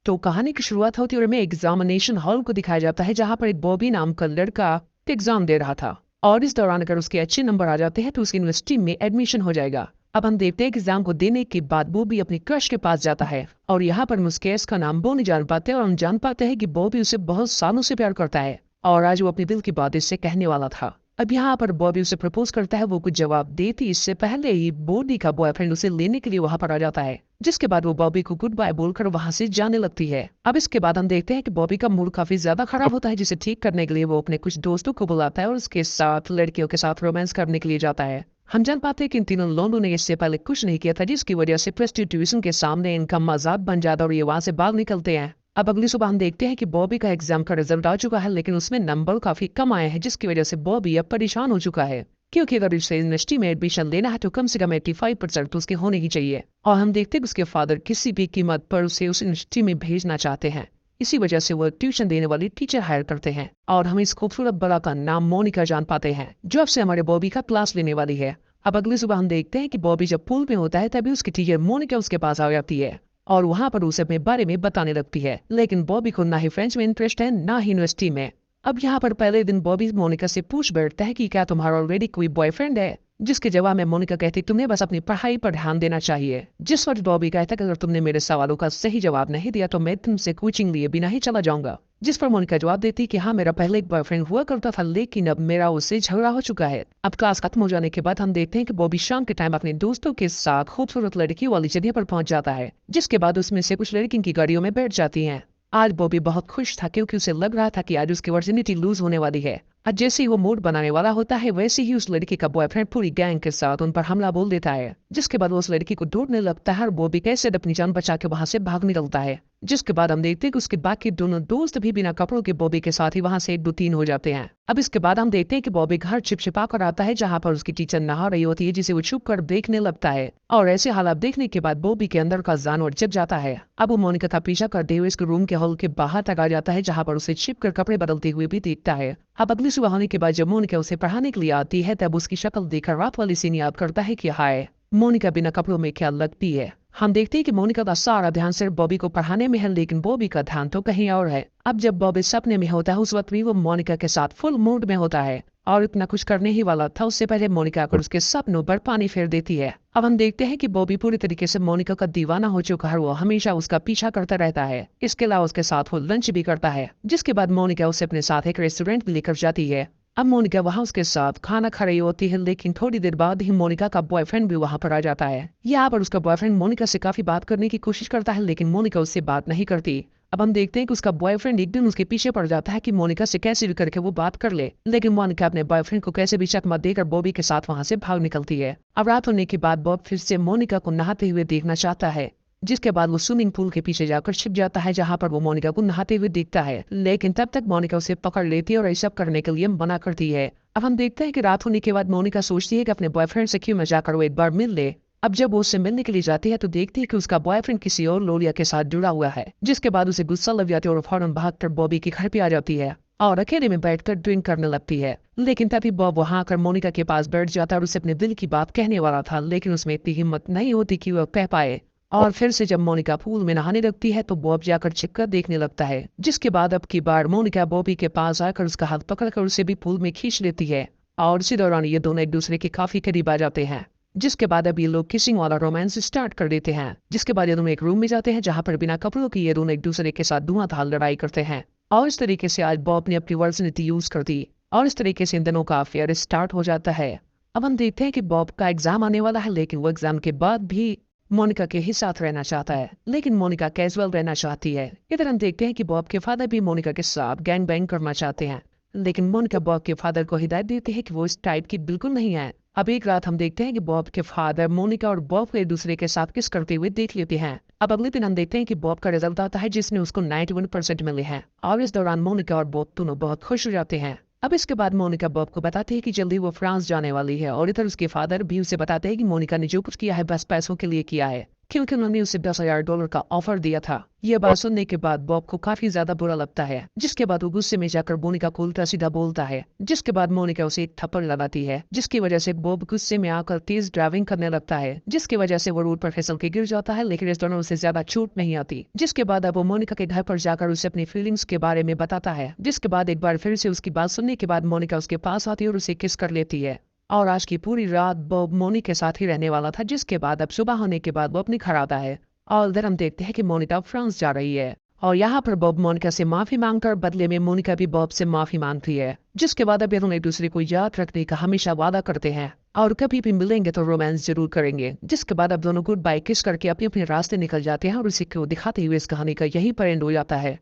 तो कहानी की शुरुआत होती है और हमें एग्जामिनेशन हॉल को दिखाया जाता है जहाँ पर एक बॉबी नाम का लड़का एग्जाम दे रहा था और इस दौरान अगर उसके अच्छे नंबर आ जाते हैं तो उसकी यूनिवर्सिटी में एडमिशन हो जाएगा। अब हम देखते हैं कि एग्जाम को देने के बाद बॉबी अपनी क्रश के पास जाता है और यहाँ पर मुस्केस का नाम वो नहीं जान पाते और हम जान पाते हैं कि बॉबी उसे बहुत सालों से प्यार करता है और आज वो अपने दिल की बात इससे कहने वाला था। अब यहाँ पर बॉबी उसे प्रपोज करता है, वो कुछ जवाब देती इससे पहले ही बॉबी का बॉयफ्रेंड उसे लेने के लिए वहां पर आ जाता है, जिसके बाद वो बॉबी को गुड बाय बोलकर वहां से जाने लगती है। अब इसके बाद हम देखते हैं कि बॉबी का मूड काफी ज्यादा खराब होता है, जिसे ठीक करने के लिए वो अपने कुछ दोस्तों को बुलाता है और उसके साथ लड़कियों के साथ रोमांस करने के लिए जाता है। हम जान पाते हैं कि इन तीनों लोगों ने इससे पहले कुछ नहीं किया था, जिसकी वजह से प्रोस्टिट्यूशन के सामने इनका मजाक बन जाता और ये वहां से भाग निकलते हैं। अब अगली सुबह हम देखते हैं कि बॉबी का एग्जाम का रिजल्ट आ चुका है, लेकिन उसमें नंबर काफी कम आए हैं, जिसकी वजह से बॉबी अब परेशान हो चुका है क्योंकि अगर उसे यूनिवर्सिटी में एडमिशन लेना है तो कम से कम 85% तो उसके होने ही चाहिए। और हम देखते हैं कि उसके फादर किसी भी कीमत पर उसे उस यूनिवर्सिटी में भेजना चाहते हैं, इसी वजह से वो ट्यूशन देने वाली टीचर हायर करते हैं और हम इस खूबसूरत बड़ा का नाम मोनिका जान पाते हैं, जो अब से हमारे बॉबी का क्लास लेने वाली है। अब अगली सुबह हम देखते हैं कि बॉबी जब पूल में होता है तभी उसकी टीचर मोनिका उसके पास आ जाती है और वहां पर उसे अपने बारे में बताने लगती है, लेकिन बॉबी को ना ही फ्रेंच में इंटरेस्ट है ना ही यूनिवर्सिटी में। अब यहाँ पर पहले दिन बॉबी मोनिका से पूछ बैठता है कि क्या तुम्हारा ऑलरेडी कोई बॉयफ्रेंड है, जिसके जवाब में मोनिका कहती तुम्हें बस अपनी पढ़ाई पर ध्यान देना चाहिए। जिस वक्त बॉबी कहता है कि अगर तुमने मेरे सवालों का सही जवाब नहीं दिया तो मैं तुमसे कोचिंग लिए बिना ही चला जाऊंगा, जिस पर मोनिका जवाब देती कि हाँ मेरा पहले एक बॉयफ्रेंड हुआ करता था लेकिन अब मेरा उससे झगड़ा हो चुका है। अब क्लास खत्म हो जाने के बाद हम देखते हैं कि बॉबी शाम के टाइम अपने दोस्तों के साथ खूबसूरत लड़कियों वाली जगह पर पहुंच जाता है, जिसके बाद उसमें से कुछ लड़कियों की गाड़ियों में बैठ जाती हैं। आज बॉबी बहुत खुश था क्योंकि उसे लग रहा था कि आज उसकी वर्जिनिटी लूज होने वाली है। आज जैसे ही वो मूड बनाने वाला होता है वैसे ही उस लड़की का बॉयफ्रेंड पूरी गैंग के साथ उन पर हमला बोल देता है, जिसके बाद वो उस लड़की को ढूंढने लगता है और बॉबी कैसे अपनी जान बचा के वहां से भाग निकलता है। जिसके बाद हम देखते हैं कि उसके बाकी दोनों दोस्त भी बिना कपड़ों के बॉबी के साथ ही वहां से 1-2-3 हो जाते हैं। अब इसके बाद हम देखते हैं कि बॉबी घर छिपछिपा कर आता है जहां पर उसकी टीचर नहा रही होती है, जिसे वो छुप कर देखने लगता है और ऐसे हालात देखने के बाद बॉबी के अंदर का जानवर जग जाता है। अब वो मोनिका का पीछा करते हुए इसके रूम के हॉल के बाहर तक आ जाता है जहां पर उसे छिप कर कपड़े बदलते हुए भी देखता है। अब अगली सुबह होने के बाद जब मोनिका उसे पढ़ाने के लिए आती है तब उसकी शक्ल देखकर रात वाली सीन याद करता है कि हाय मोनिका बिना कपड़ों में क्या लगती है। हम देखते हैं कि मोनिका का सारा ध्यान सिर्फ बॉबी को पढ़ाने में है, लेकिन बॉबी का ध्यान तो कहीं और है। अब जब बॉबी सपने में होता है उस वक्त भी वो मोनिका के साथ फुल मूड में होता है और इतना कुछ करने ही वाला था उससे पहले मोनिका आकर उसके सपनों पर पानी फेर देती है। अब हम देखते हैं कि बॉबी पूरी तरीके से मोनिका का दीवाना हो चुका है, वो हमेशा उसका पीछा करता रहता है। इसके अलावा उसके साथ वो लंच भी करता है, जिसके बाद मोनिका उसे अपने साथ एक रेस्टोरेंट भी लेकर जाती है। अब मोनिका वहां उसके साथ खाना खा रही होती है, लेकिन थोड़ी देर बाद ही मोनिका का बॉयफ्रेंड भी वहां पर आ जाता है। यहाँ पर उसका बॉयफ्रेंड मोनिका से काफी बात करने की कोशिश करता है, लेकिन मोनिका उससे बात नहीं करती। अब हम देखते हैं कि उसका बॉयफ्रेंड एक दिन उसके पीछे पड़ जाता है कि मोनिका से कैसे भी करके वो बात कर ले, लेकिन मोनिका अपने बॉयफ्रेंड को कैसे भी चकमा देकर बॉबी के साथ वहां से भाग निकलती है। अब रात होने के बाद बॉब फिर से मोनिका को नहाते हुए देखना चाहता है, जिसके बाद वो स्विमिंग पूल के पीछे जाकर छिप जाता है जहां पर वो मोनिका को नहाते हुए देखता है, लेकिन तब तक मोनिका उसे पकड़ लेती है और ऐसा करने के लिए मना करती है। अब हम देखते हैं कि रात होने के बाद मोनिका सोचती है कि अपने बॉयफ्रेंड से क्यों न जाकर वो एक बार मिल ले। अब जब वो उससे मिलने के लिए जाती है तो देखती है कि उसका बॉयफ्रेंड किसी और लोलिया के साथ जुड़ा हुआ है, जिसके बाद उसे गुस्सा लग जाती है और फौरन भागकर बॉबी के घर पे आ जाती है और अकेले में बैठकर ड्रिंक करने लगती है। लेकिन तभी बॉब वहां आकर मोनिका के पास बैठ जाता है और उसे अपने दिल की बात कहने वाला था, लेकिन उसमें इतनी हिम्मत नहीं होती कि वह कह पाए। और फिर से जब मोनिका पूल में नहाने लगती है तो बॉब जाकर छिपकर देखने लगता है, जिसके बाद अब की बार मोनिका बॉबी के पास आकर उसका हाथ पकड़कर उसे भी पूल में खींच लेती है और इसी दौरान ये दोनों एक दूसरे के काफी करीब आ जाते हैं। जिसके बाद अब ये लोग किसिंग वाला रोमांस स्टार्ट कर देते हैं, जिसके बाद ये दोनों एक रूम में जाते हैं जहां पर बिना कपड़ों के ये दोनों एक दूसरे के साथ धुआंधार लड़ाई करते हैं और इस तरीके से आज बॉब ने अपनी वर्जिनिटी यूज कर दी और इस तरीके से इन दोनों का अफेयर स्टार्ट हो जाता है। अब हम देखते हैं कि बॉब का एग्जाम आने वाला है, लेकिन वो एग्जाम के बाद भी मोनिका के ही साथ रहना चाहता है, लेकिन मोनिका कैजुअल रहना चाहती है। इधर हम देखते हैं कि बॉब के फादर भी मोनिका के साथ गैंग बैंग करना चाहते हैं, लेकिन मोनिका बॉब के फादर को हिदायत देती है कि वो इस टाइप की बिल्कुल नहीं है। अब एक रात हम देखते हैं कि बॉब के फादर मोनिका और बॉब को एक दूसरे के साथ किस करते हुए देख लेते हैं। अब अगले दिन हम देखते हैं कि बॉब का रिजल्ट आता है जिसमें उसको 91% मिले हैं और इस दौरान मोनिका और बॉब दोनों बहुत खुश हो जाते हैं। अब इसके बाद मोनिका बॉब को बताती है कि जल्दी वो फ्रांस जाने वाली है और इधर उसके फादर भी उसे बताते हैं कि मोनिका ने जो कुछ किया है बस पैसों के लिए किया है, क्योंकि उन्होंने उसे $10,000 का ऑफर दिया था। यह बात सुनने के बाद बॉब को काफी ज्यादा बुरा लगता है, जिसके बाद वो गुस्से में जाकर मोनिका को उल्टा सीधा बोलता है, जिसके बाद मोनिका उसे एक थप्पड़ लगाती है, जिसकी वजह से बॉब गुस्से में आकर तेज ड्राइविंग करने लगता है, जिसकी वजह से वो रोड पर फिसल के गिर जाता है, लेकिन इस दौरान उसे ज्यादा चोट नहीं आती। जिसके बाद अब वो मोनिका के घर पर जाकर उसे अपनी फीलिंग्स के बारे में बताता है, जिसके बाद एक बार फिर से उसकी बात सुनने के बाद मोनिका उसके पास आती है और उसे किस कर लेती है। और आज की पूरी रात बॉब मोनिका के साथ ही रहने वाला था, जिसके बाद अब सुबह होने के बाद वो अपने घर आता है और इधर हम देखते हैं कि मोनिका फ्रांस जा रही है और यहाँ पर बॉब मोनिका से माफी मांगकर बदले में मोनिका भी बॉब से माफी मांगती है, जिसके बाद अब दोनों एक दूसरे को याद रखने का हमेशा वादा करते हैं और कभी भी मिलेंगे तो रोमांस जरूर करेंगे। जिसके बाद अब दोनों गुड बाय किस करके अपने अपने रास्ते निकल जाते हैं और उसी को दिखाते हुए इस कहानी का यही पर एंड हो जाता है।